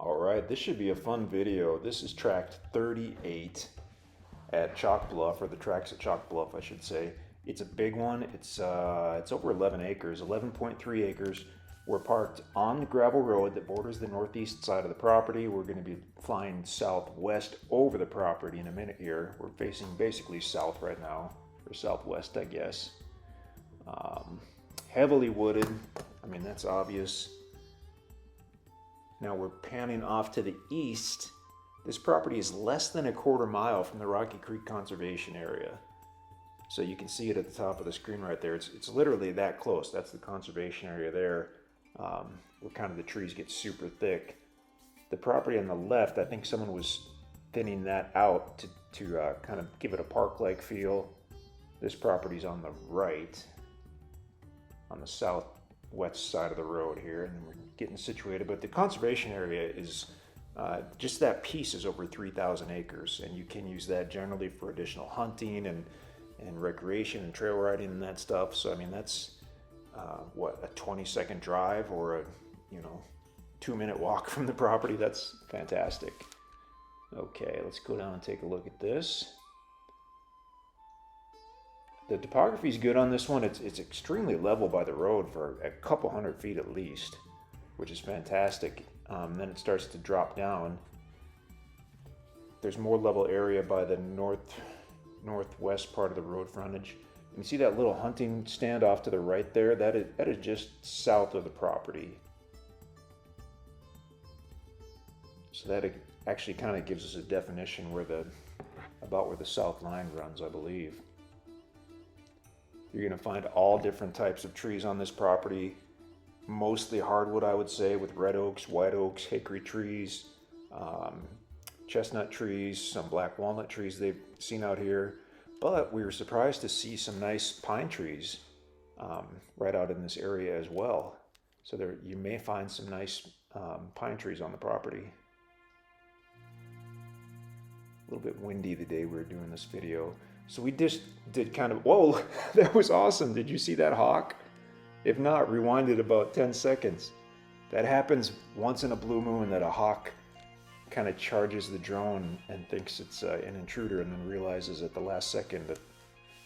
All right, this should be a fun video. This is tract 38 at Chalk Bluff, or the tracks at Chalk Bluff, I should say. It's a big one. It's over 11 acres, 11.3 acres. We're parked on the gravel road that borders the northeast side of the property. We're going to be flying southwest over the property in a minute here. We're facing basically south right now, or southwest, I guess. Heavily wooded. I mean, that's obvious. Now we're panning off to the east. This property is less than a quarter mile from the Rocky Creek Conservation Area. So you can see it at the top of the screen right there. It's literally that close. That's the conservation area there, where kind of the trees get super thick. The property on the left, I think someone was thinning that out to kind of give it a park-like feel. This property's on the right, on the southwest side of the road here, and then we're getting situated. But the conservation area is just that piece is over 3,000 acres, and you can use that generally for additional hunting and recreation and trail riding and that stuff. So I mean, that's what, a 20-second drive or a 2-minute walk from the property. That's fantastic. Okay, let's go down and take a look at this. The topography is good on this one. It's extremely level by the road for a couple hundred feet at least, which is fantastic. Then it starts to drop down. There's more level area by the northwest part of the road frontage. You see that little hunting stand off to the right there? That is just south of the property. So that actually kind of gives us a definition about where the south line runs, I believe. You're going to find all different types of trees on this property. Mostly hardwood, I would say, with red oaks, white oaks, hickory trees, chestnut trees, some black walnut trees they've seen out here. But we were surprised to see some nice pine trees right out in this area as well. So you may find some nice pine trees on the property. A little bit windy the day we were doing this video. So we just did kind of, whoa, that was awesome. Did you see that hawk? If not, rewind it about 10 seconds. That happens once in a blue moon, that a hawk kind of charges the drone and thinks it's an intruder, and then realizes at the last second that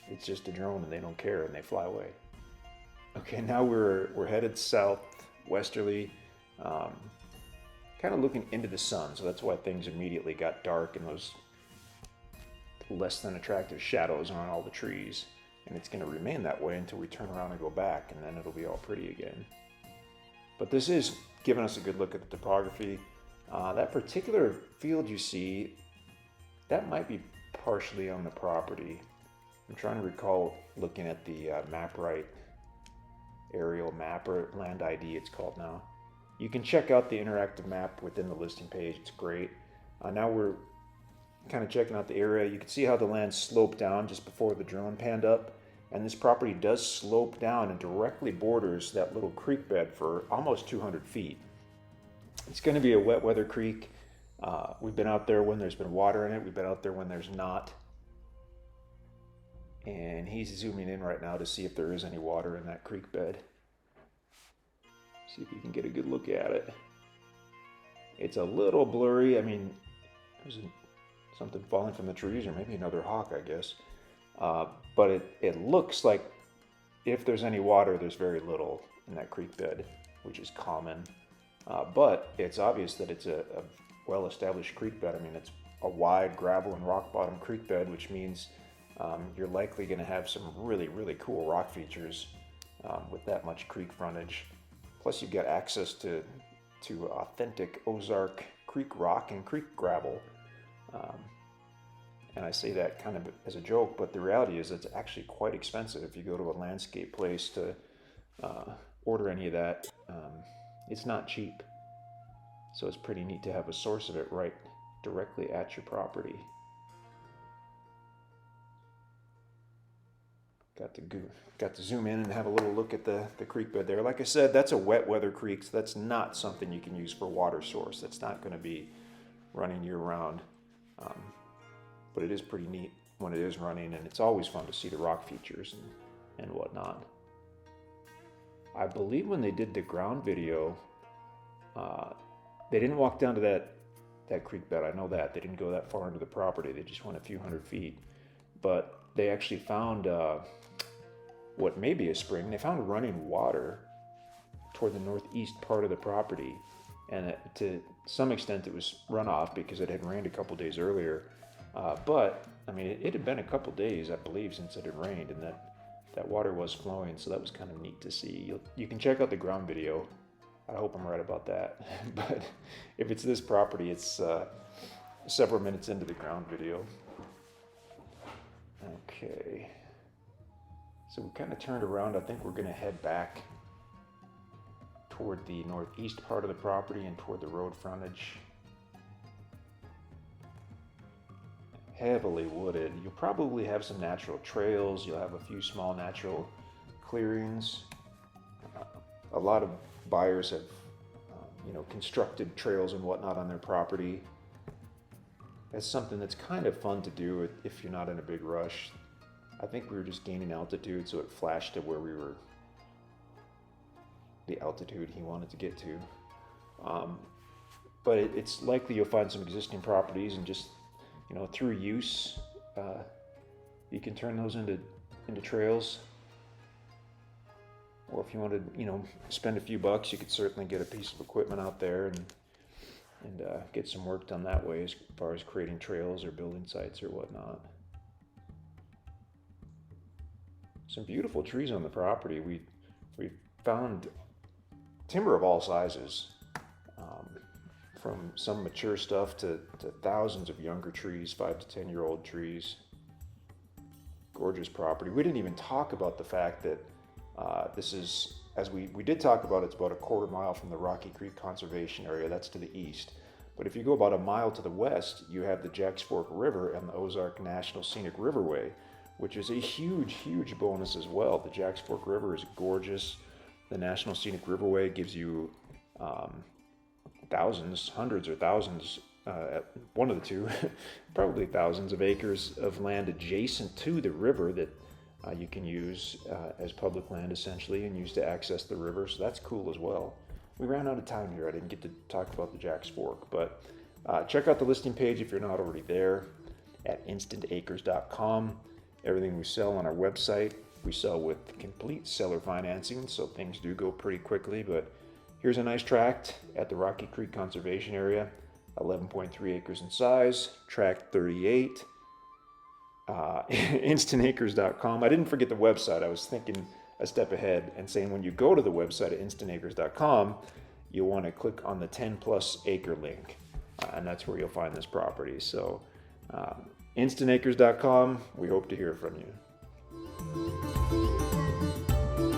it's just a drone and they don't care and they fly away. Okay, now we're headed southwesterly, kind of looking into the sun. So that's why things immediately got dark and those less than attractive shadows on all the trees. And it's going to remain that way until we turn around and go back, and then it'll be all pretty again. But this is giving us a good look at the topography. That particular field you see, that might be partially on the property. I'm trying to recall looking at the MapRight aerial map, or land ID it's called now. You can check out the interactive map within the listing page. It's great. Now we're kind of checking out the area. You can see how the land sloped down just before the drone panned up, and this property does slope down and directly borders that little creek bed for almost 200 feet. It's going to be a wet weather creek. We've been out there when there's been water in it. We've been out there when there's not. And he's zooming in right now to see if there is any water in that creek bed. See if you can get a good look at it. It's a little blurry. I mean, there's something falling from the trees, or maybe another hawk, I guess. But it looks like if there's any water, there's very little in that creek bed, which is common. But it's obvious that it's a well-established creek bed. I mean, it's a wide gravel and rock bottom creek bed, which means you're likely going to have some really, really cool rock features with that much creek frontage. Plus, you've got access to authentic Ozark creek rock and creek gravel. And I say that kind of as a joke, but the reality is it's actually quite expensive if you go to a landscape place to order any of that. It's not cheap. So it's pretty neat to have a source of it right directly at your property. Got to zoom in and have a little look at the creek bed there. Like I said, that's a wet weather creek, so that's not something you can use for water source. That's not going to be running year round. But it is pretty neat when it is running, and it's always fun to see the rock features and whatnot. I believe when they did the ground video, They didn't walk down to that creek bed. I know that. They didn't go that far into the property. They just went a few hundred feet. But they actually found what may be a spring. They found running water toward the northeast part of the property. And to some extent it was runoff because it had rained a couple days earlier. But, I mean, it had been a couple days, I believe, since it had rained, and that water was flowing, so that was kind of neat to see. You can check out the ground video. I hope I'm right about that. But if it's this property, it's several minutes into the ground video. Okay. So we kind of turned around. I think we're going to head back toward the northeast part of the property and toward the road frontage. Heavily wooded. You'll probably have some natural trails. You'll have a few small natural clearings. A lot of buyers have, constructed trails and whatnot on their property. That's something that's kind of fun to do if you're not in a big rush. I think we were just gaining altitude, so it flashed to where we were, the altitude he wanted to get to. But it's likely you'll find some existing properties, and just, through use, you can turn those into trails. Or if you wanted, spend a few bucks, you could certainly get a piece of equipment out there and get some work done that way as far as creating trails or building sites or whatnot. Some beautiful trees on the property. We found timber of all sizes, from some mature stuff to thousands of younger trees, 5 to 10 year old trees. Gorgeous property. We didn't even talk about the fact that this is, as we did talk about, it's about a quarter mile from the Rocky Creek Conservation Area. That's to the east. But if you go about a mile to the west, you have the Jacks Fork River and the Ozarks National Scenic Riverway, which is a huge, huge bonus as well. The Jacks Fork River is gorgeous. The National Scenic Riverway gives you thousands, hundreds or thousands, one of the two, probably thousands of acres of land adjacent to the river that you can use as public land essentially and use to access the river. So that's cool as well. We ran out of time here. I didn't get to talk about the Jacks Fork, but check out the listing page if you're not already there at InstantAcres.com. Everything we sell on our website, we sell with complete seller financing, so things do go pretty quickly. But here's a nice tract at the Rocky Creek Conservation Area, 11.3 acres in size, tract 38. InstantAcres.com. I didn't forget the website. I was thinking a step ahead and saying when you go to the website at InstantAcres.com, you'll want to click on the 10 plus acre link, and that's where you'll find this property. So InstantAcres.com, we hope to hear from you.